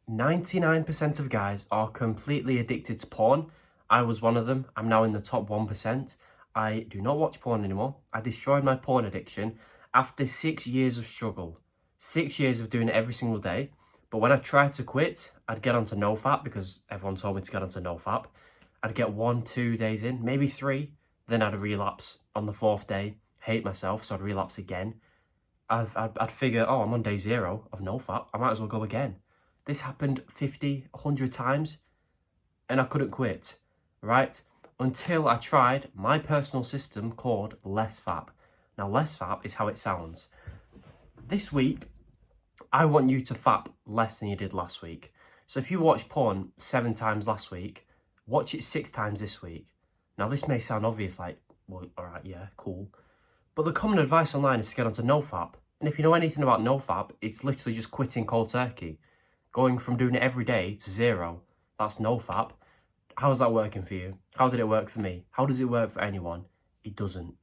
99% of guys are completely addicted to porn. I was one of them. I'm now in the top 1%. I do not watch porn anymore. I destroyed my porn addiction after 6 years of struggle. 6 years of doing it every single day. But when I tried to quit, I'd get onto NoFap because everyone told me to get onto NoFap. I'd get 1-2 days in, maybe 3. Then I'd relapse on the 4th day, hate myself, so I'd relapse again. I'd figure, oh, I'm on day 0 of NoFap. I might as well go again. This happened 50, 100 times and I couldn't quit, right? Until I tried my personal system called LessFap. Now, LessFap is how it sounds. This week, I want you to fap less than you did last week. So if you watched porn 7 times last week, watch it 6 times this week. Now, this may sound obvious, like, well, all right, yeah, cool. But the common advice online is to get onto NoFap. And if you know anything about NoFap, it's literally just quitting cold turkey. Going from doing it every day to 0, that's NoFap. How's that working for you? How did it work for me? How does it work for anyone? It doesn't,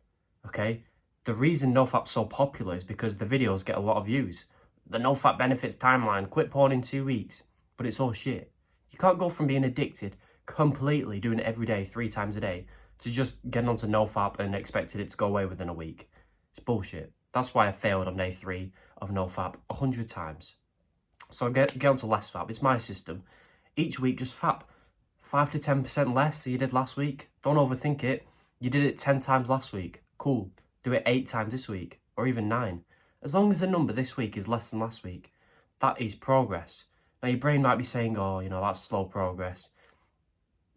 okay? The reason NoFap's so popular is because the videos get a lot of views. The NoFap benefits timeline, quit porn in 2 weeks, but it's all shit. You can't go from being addicted completely, doing it every day, 3 times a day, to just getting onto NoFap and expecting it to go away within a week. It's bullshit. That's why I failed on day 3 of NoFap 100 times. So get onto LessFap. It's my system. Each week, just fap 5 to 10% less than you did last week. Don't overthink it. You did it 10 times last week. Cool. Do it 8 times this week, or even 9. As long as the number this week is less than last week, that is progress. Now, your brain might be saying, oh, you know, that's slow progress.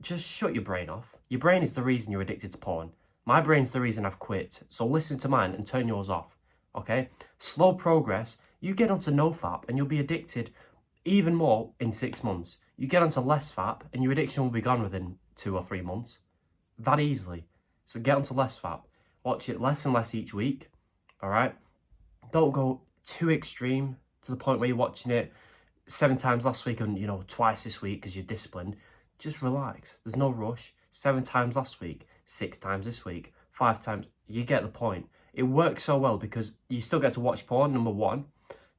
Just shut your brain off. Your brain is the reason you're addicted to porn. My brain's the reason I've quit. So listen to mine and turn yours off, okay? Slow progress. You get onto NoFap and you'll be addicted even more in 6 months. You get onto LessFap and your addiction will be gone within 2 or 3 months. That easily. So get onto LessFap. Watch it less and less each week, all right? Don't go too extreme to the point where you're watching it 7 times last week and, you know, twice this week because you're disciplined. Just relax. There's no rush. 7 times last week, 6 times this week, 5 times. You get the point. It works so well because you still get to watch porn, number 1.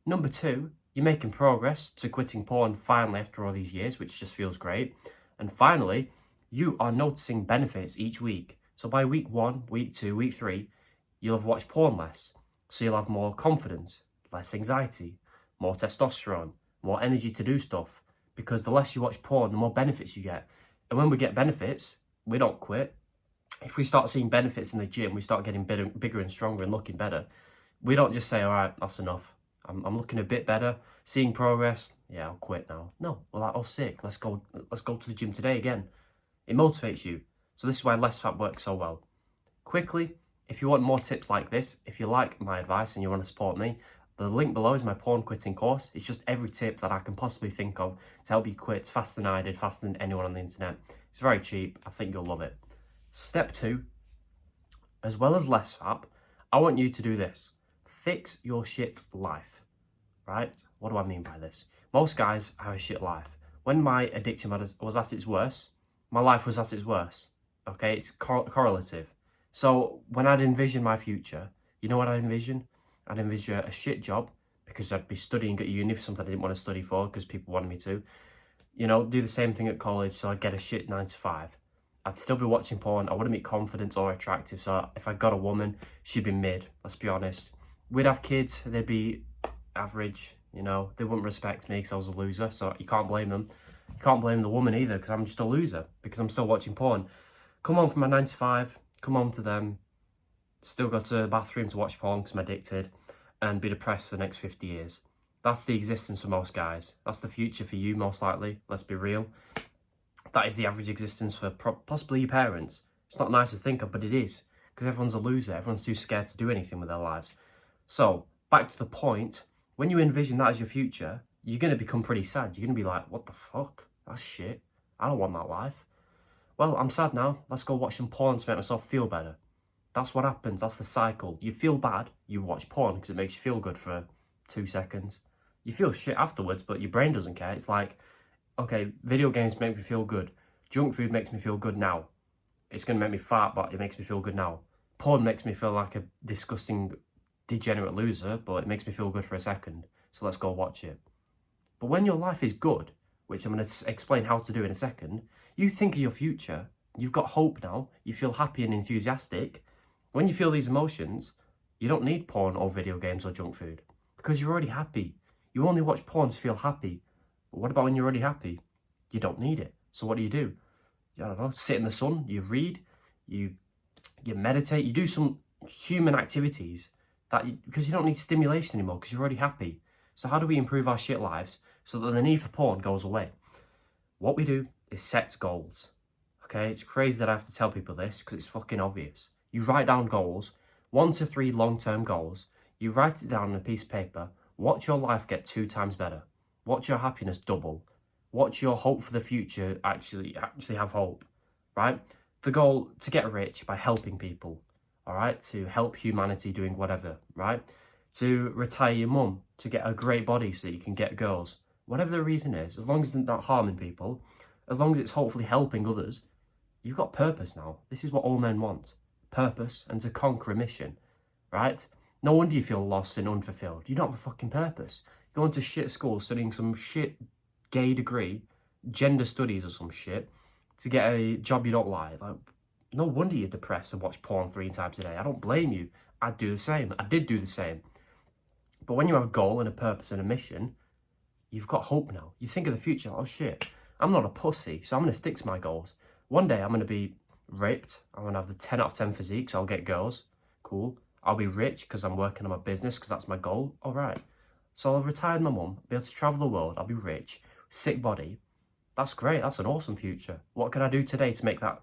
Number 2, you're making progress to quitting porn finally after all these years, which just feels great. And finally, you are noticing benefits each week. So by week 1, week 2, week 3, you'll have watched porn less. So you'll have more confidence, less anxiety, more testosterone, more energy to do stuff. Because the less you watch porn, the more benefits you get. And when we get benefits, we don't quit. If we start seeing benefits in the gym, we start getting bigger and stronger and looking better. We don't just say, all right, that's enough. I'm looking a bit better, seeing progress. Yeah, I'll quit now. No, we're like, oh, sick. Let's go to the gym today again. It motivates you. So this is why LessFap works so well. Quickly, if you want more tips like this, if you like my advice and you want to support me, the link below is my porn quitting course. It's just every tip that I can possibly think of to help you quit faster than I did, faster than anyone on the internet. It's very cheap. I think you'll love it. Step 2, as well as LessFap, I want you to do this. Fix your shit life, right? What do I mean by this? Most guys have a shit life. When my addiction was at its worst, my life was at its worst, okay? It's correlative. So when I'd envision my future, you know what I'd envision? I'd envision a shit job because I'd be studying at uni for something I didn't want to study for because people wanted me to. You know, do the same thing at college, so I'd get a shit 9 to 5. I'd still be watching porn. I wouldn't be confident or attractive. So if I got a woman, she'd be mid, let's be honest. We'd have kids, they'd be average, you know. They wouldn't respect me because I was a loser, so you can't blame them. You can't blame the woman either because I'm just a loser because I'm still watching porn. Come home from my 9 to 5, come home to them, still go to the bathroom to watch porn because I'm addicted, and be depressed for the next 50 years. That's the existence for most guys. That's the future for you, most likely. Let's be real. That is the average existence for possibly your parents. It's not nice to think of, but it is. Because everyone's a loser. Everyone's too scared to do anything with their lives. So, back to the point. When you envision that as your future, you're going to become pretty sad. You're going to be like, what the fuck? That's shit. I don't want that life. Well, I'm sad now. Let's go watch some porn to make myself feel better. That's what happens. That's the cycle. You feel bad, you watch porn because it makes you feel good for 2 seconds. You feel shit afterwards, but your brain doesn't care. It's like, okay, video games make me feel good. Junk food makes me feel good now. It's going to make me fart, but it makes me feel good now. Porn makes me feel like a disgusting, degenerate loser, but it makes me feel good for a second. So let's go watch it. But when your life is good, which I'm going to explain how to do in a second, you think of your future. You've got hope now. You feel happy and enthusiastic. When you feel these emotions, you don't need porn or video games or junk food because you're already happy. You only watch porn to feel happy. But what about when you're already happy? You don't need it. So what do? I don't know, sit in the sun, you read, you meditate, you do some human activities because you don't need stimulation anymore because you're already happy. So how do we improve our shit lives so that the need for porn goes away? What we do is set goals. Okay, it's crazy that I have to tell people this because it's fucking obvious. You write down goals, 1 to 3 long-term goals. You write it down on a piece of paper. Watch your life get 2 times better. Watch your happiness double. Watch your hope for the future actually have hope, right? The goal to get rich by helping people, all right? To help humanity doing whatever, right? To retire your mum, to get a great body so that you can get girls. Whatever the reason is, as long as it's not harming people, as long as it's hopefully helping others, you've got purpose now. This is what all men want. Purpose and to conquer a mission, right? No wonder you feel lost and unfulfilled. You don't have a fucking purpose. You're going to shit school studying some shit gay degree, gender studies or some shit, to get a job you don't like. No wonder you're depressed and watch porn 3 times a day. I don't blame you. I'd do the same. I did do the same. But when you have a goal and a purpose and a mission, you've got hope now. You think of the future, oh shit, I'm not a pussy, so I'm going to stick to my goals. One day I'm going to be ripped. I'm going to have the 10 out of 10 physique, so I'll get girls. Cool. I'll be rich because I'm working on my business because that's my goal. All right. So I'll retire my mum, be able to travel the world. I'll be rich, sick body. That's great. That's an awesome future. What can I do today to make that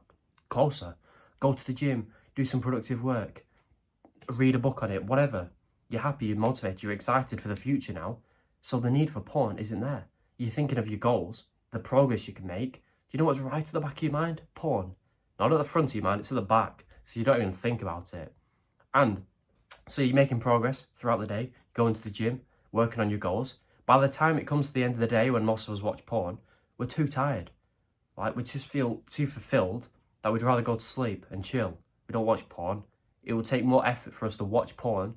closer? Go to the gym, do some productive work, read a book on it, whatever. You're happy, you're motivated, you're excited for the future now. So the need for porn isn't there. You're thinking of your goals, the progress you can make. Do you know what's right at the back of your mind? Porn. Not at the front of your mind, it's at the back. So you don't even think about it. And so you're making progress throughout the day, going to the gym, working on your goals. By the time it comes to the end of the day when most of us watch porn, we're too tired. Like, we just feel too fulfilled that we'd rather go to sleep and chill. We don't watch porn. It will take more effort for us to watch porn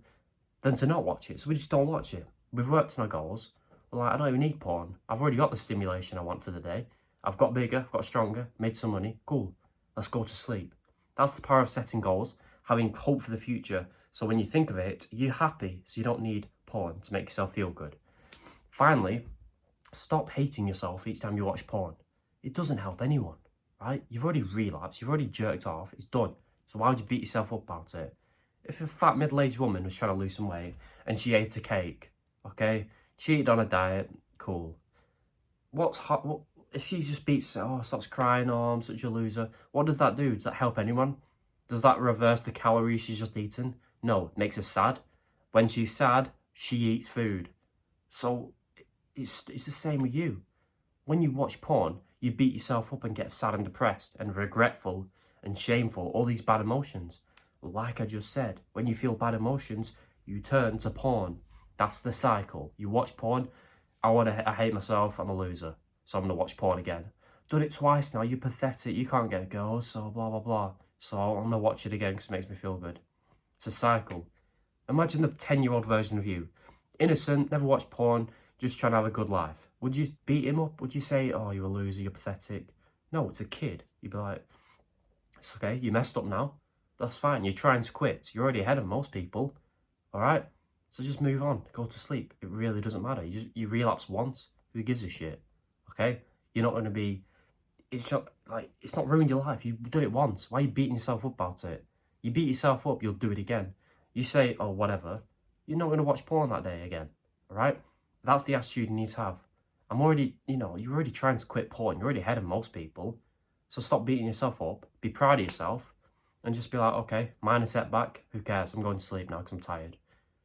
than to not watch it. So we just don't watch it. We've worked on our goals. We're like, I don't even need porn. I've already got the stimulation I want for the day. I've got bigger, I've got stronger, made some money. Cool. Let's go to sleep. That's the power of setting goals, having hope for the future. So when you think of it, you're happy. So you don't need porn to make yourself feel good. Finally, stop hating yourself each time you watch porn. It doesn't help anyone, right? You've already relapsed. You've already jerked off. It's done. So why would you beat yourself up about it? If a fat middle-aged woman was trying to lose some weight and she ate a cake, okay, cheated on a diet, cool. What's hot? What if she just beats? Oh, starts crying. Oh, I'm such a loser. What does that do? Does that help anyone? Does that reverse the calories she's just eaten? No, it makes her sad. When she's sad, she eats food. So it's the same with you. When you watch porn, you beat yourself up and get sad and depressed and regretful and shameful, all these bad emotions. Like I just said, when you feel bad emotions, you turn to porn. That's the cycle. You watch porn, I hate myself, I'm a loser, so I'm going to watch porn again. Done it twice now, you're pathetic, you can't get girls, so blah, blah, blah. So I'm going to watch it again because it makes me feel good. It's a cycle. Imagine the 10-year-old version of you. Innocent, never watched porn, just trying to have a good life. Would you beat him up? Would you say, oh, you're a loser, you're pathetic? No, it's a kid. You'd be like, it's okay, you messed up now. That's fine, you're trying to quit. You're already ahead of most people, all right? So just move on, go to sleep. It really doesn't matter. You relapse once, who gives a shit, okay? You're not going to be, it's not ruined your life. You've done it once. Why are you beating yourself up about it? You beat yourself up, you'll do it again. You say, oh, whatever, you're not going to watch porn that day again, all right? That's the attitude you need to have. You're already trying to quit porn. You're already ahead of most people. So stop beating yourself up. Be proud of yourself. And just be like, okay, minor setback. Who cares? I'm going to sleep now because I'm tired.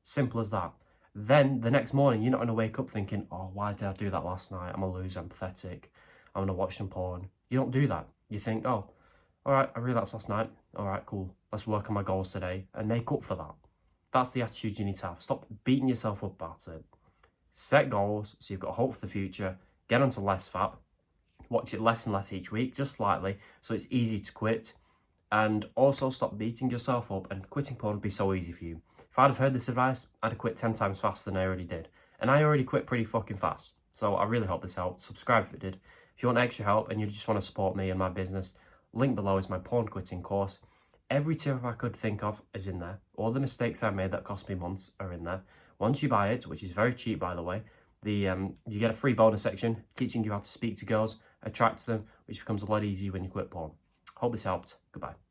Simple as that. Then the next morning, you're not going to wake up thinking, oh, why did I do that last night? I'm a loser. I'm pathetic. I'm going to watch some porn. You don't do that. You think, oh, all right, I relapsed last night. All right, cool. Let's work on my goals today and make up for that. That's the attitude you need to have. Stop beating yourself up about it. Set goals so you've got hope for the future. Get onto less fat. Watch it less and less each week, just slightly, so it's easy to quit. And also stop beating yourself up, and quitting porn would be so easy for you. If I'd have heard this advice, I'd have quit 10 times faster than I already did. And I already quit pretty fucking fast. So I really hope this helped. Subscribe if it did. If you want extra help and you just want to support me and my business, link below is my porn quitting course. Every tip I could think of is in there. All the mistakes I made that cost me months are in there. Once you buy it, which is very cheap by the way, you get a free bonus section teaching you how to speak to girls, attract them, which becomes a lot easier when you quit porn. Hope this helped. Goodbye.